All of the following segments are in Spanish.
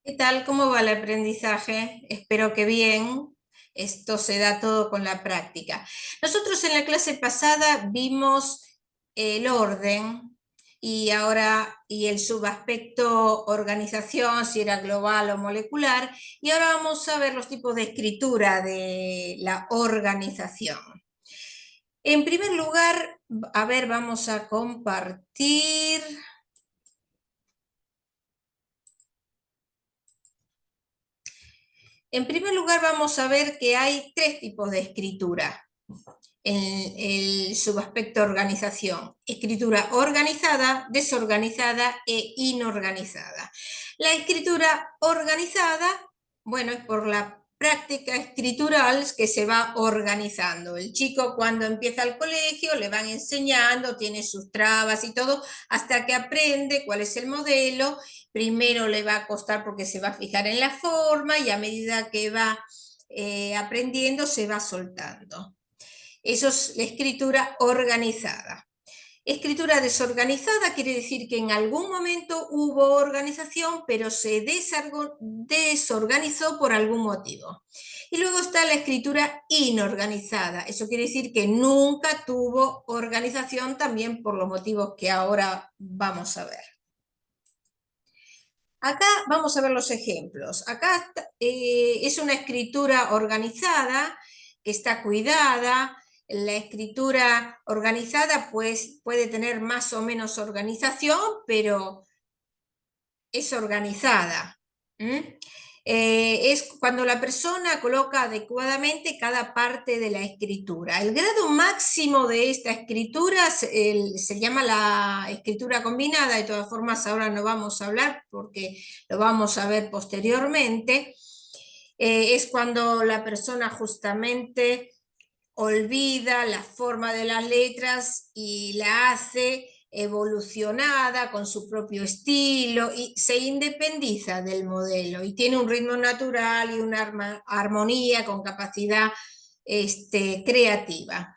¿Qué tal? ¿Cómo va el aprendizaje? Espero que bien. Esto se da todo con la práctica. Nosotros en la clase pasada vimos el orden y el subaspecto organización, si era global o molecular, y ahora vamos a ver los tipos de escritura de la organización. En primer lugar, a ver, vamos a compartir. En primer lugar, vamos a ver que hay tres tipos de escritura en el subaspecto organización: escritura organizada, desorganizada e inorganizada. La escritura organizada, bueno, es por la práctica escritural que se va organizando. El chico cuando empieza el colegio le van enseñando, tiene sus trabas y todo, hasta que aprende cuál es el modelo. Primero le va a costar porque se va a fijar en la forma y a medida que va aprendiendo se va soltando. Eso es la escritura organizada. Escritura desorganizada quiere decir que en algún momento hubo organización, pero se desorganizó por algún motivo. Y luego está la escritura inorganizada. Eso quiere decir que nunca tuvo organización, también por los motivos que ahora vamos a ver. Acá vamos a ver los ejemplos. Acá es una escritura organizada, que está cuidada. La escritura organizada pues, puede tener más o menos organización, pero es organizada. Es cuando la persona coloca adecuadamente cada parte de la escritura. El grado máximo de esta escritura se llama la escritura combinada. De todas formas, ahora no vamos a hablar porque lo vamos a ver posteriormente. Es cuando la persona justamente olvida la forma de las letras y la hace evolucionada con su propio estilo y se independiza del modelo y tiene un ritmo natural y una armonía con capacidad creativa.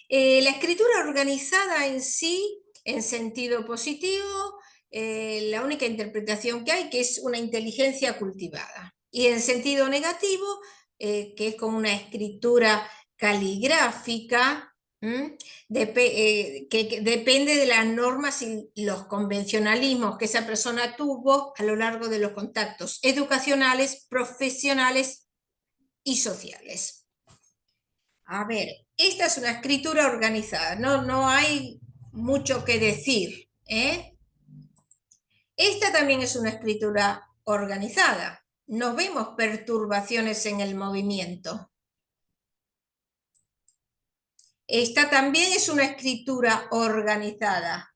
La escritura organizada en sí, en sentido positivo, la única interpretación que hay que es una inteligencia cultivada, y en sentido negativo, que es como una escritura caligráfica, que depende de las normas y los convencionalismos que esa persona tuvo a lo largo de los contactos educacionales, profesionales y sociales. A ver, esta es una escritura organizada, no hay mucho que decir, ¿eh? Esta también es una escritura organizada. No vemos perturbaciones en el movimiento. Esta también es una escritura organizada.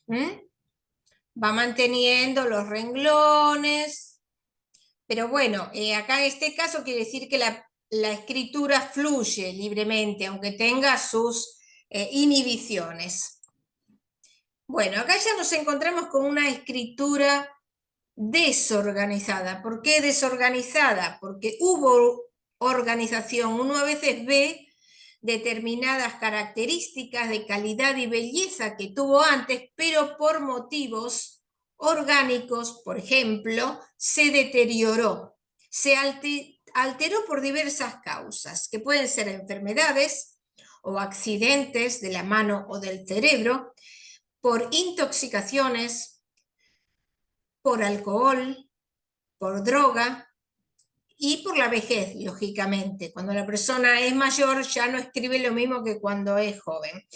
Va manteniendo los renglones, pero bueno, acá en este caso quiere decir que la escritura fluye libremente, aunque tenga sus inhibiciones. Bueno, acá ya nos encontramos con una escritura desorganizada. ¿Por qué desorganizada? Porque hubo organización. Uno a veces ve determinadas características de calidad y belleza que tuvo antes, pero por motivos orgánicos, por ejemplo, se deterioró, se alteró por diversas causas, que pueden ser enfermedades o accidentes de la mano o del cerebro, por intoxicaciones, por alcohol, por droga y por la vejez, lógicamente. Cuando la persona es mayor ya no escribe lo mismo que cuando es joven.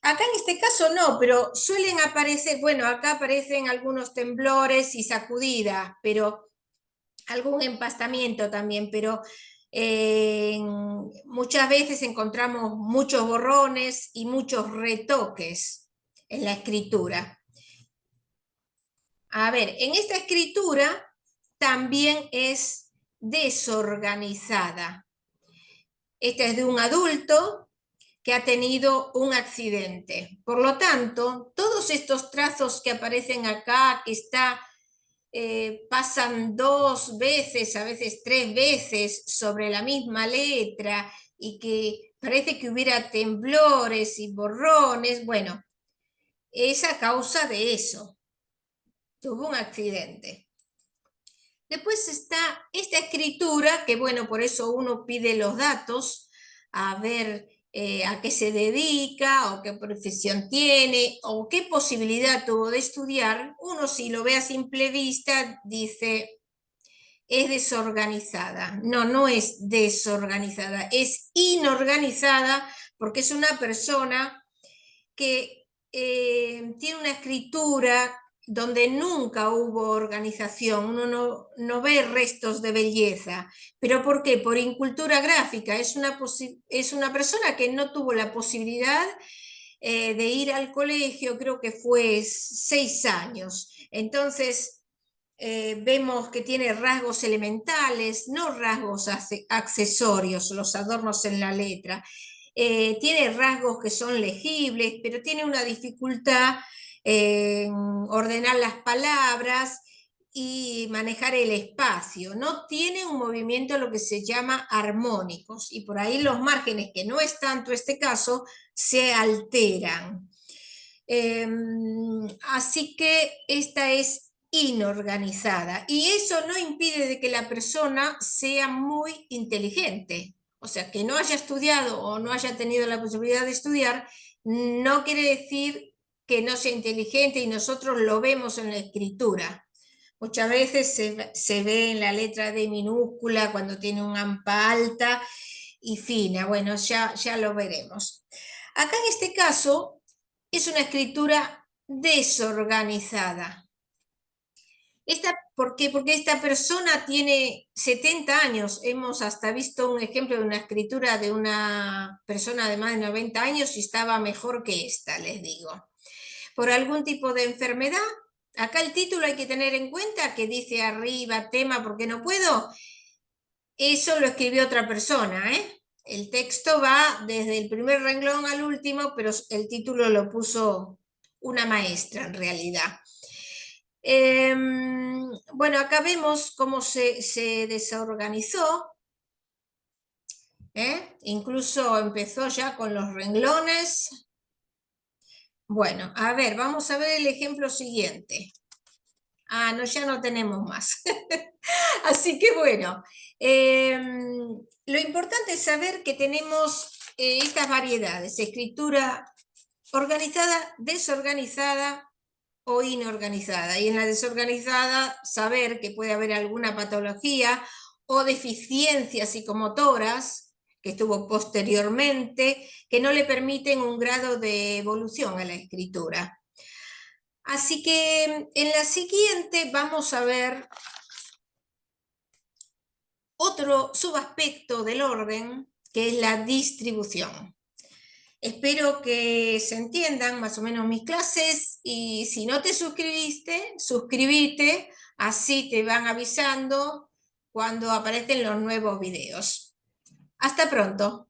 Acá en este caso no, pero suelen aparecer, bueno, acá aparecen algunos temblores y sacudidas, pero algún empastamiento también, pero muchas veces encontramos muchos borrones y muchos retoques en la escritura. A ver, en esta escritura también es desorganizada. Esta es de un adulto que ha tenido un accidente. Por lo tanto, todos estos trazos que aparecen acá, que pasan 2 veces, a veces 3 veces sobre la misma letra y que parece que hubiera temblores y borrones, bueno, es a causa de eso. Tuvo un accidente. Después está esta escritura, que bueno, por eso uno pide los datos, a ver a qué se dedica, o qué profesión tiene, o qué posibilidad tuvo de estudiar. Uno, si lo ve a simple vista, dice, es desorganizada. No, no es desorganizada, es inorganizada, porque es una persona que tiene una escritura donde nunca hubo organización, uno no ve restos de belleza. ¿Pero por qué? Por incultura gráfica. Es una persona que no tuvo la posibilidad de ir al colegio, creo que fue 6 años. Entonces, vemos que tiene rasgos elementales, no rasgos accesorios, los adornos en la letra. Tiene rasgos que son legibles, pero tiene una dificultad en ordenar las palabras y manejar el espacio. No tiene un movimiento lo que se llama armónicos, y por ahí los márgenes, que no es tanto este caso, se alteran. Así que esta es inorganizada, y eso no impide de que la persona sea muy inteligente. O sea, que no haya estudiado o no haya tenido la posibilidad de estudiar, no quiere decir que no sea inteligente, y nosotros lo vemos en la escritura. Muchas veces se ve en la letra D minúscula cuando tiene un ampa alta y fina. Bueno, ya lo veremos. Acá en este caso es una escritura desorganizada. ¿Por qué? Porque esta persona tiene 70 años. Hemos hasta visto un ejemplo de una escritura de una persona de más de 90 años y estaba mejor que esta, les digo. Por algún tipo de enfermedad. Acá el título hay que tener en cuenta que dice arriba, tema, ¿por qué no puedo? Eso lo escribió otra persona, ¿eh? El texto va desde el primer renglón al último, pero el título lo puso una maestra en realidad. Bueno, acá vemos cómo se desorganizó. Incluso empezó ya con los renglones. Bueno, a ver, vamos a ver el ejemplo siguiente. Ah, no, ya no tenemos más. Así que bueno, lo importante es saber que tenemos estas variedades: escritura organizada, desorganizada o inorganizada. Y en la desorganizada, saber que puede haber alguna patología o deficiencias psicomotoras que estuvo posteriormente, que no le permiten un grado de evolución a la escritura. Así que en la siguiente vamos a ver otro subaspecto del orden, que es la distribución. Espero que se entiendan más o menos mis clases, y si no te suscribiste, suscríbete, así te van avisando cuando aparecen los nuevos videos. Hasta pronto.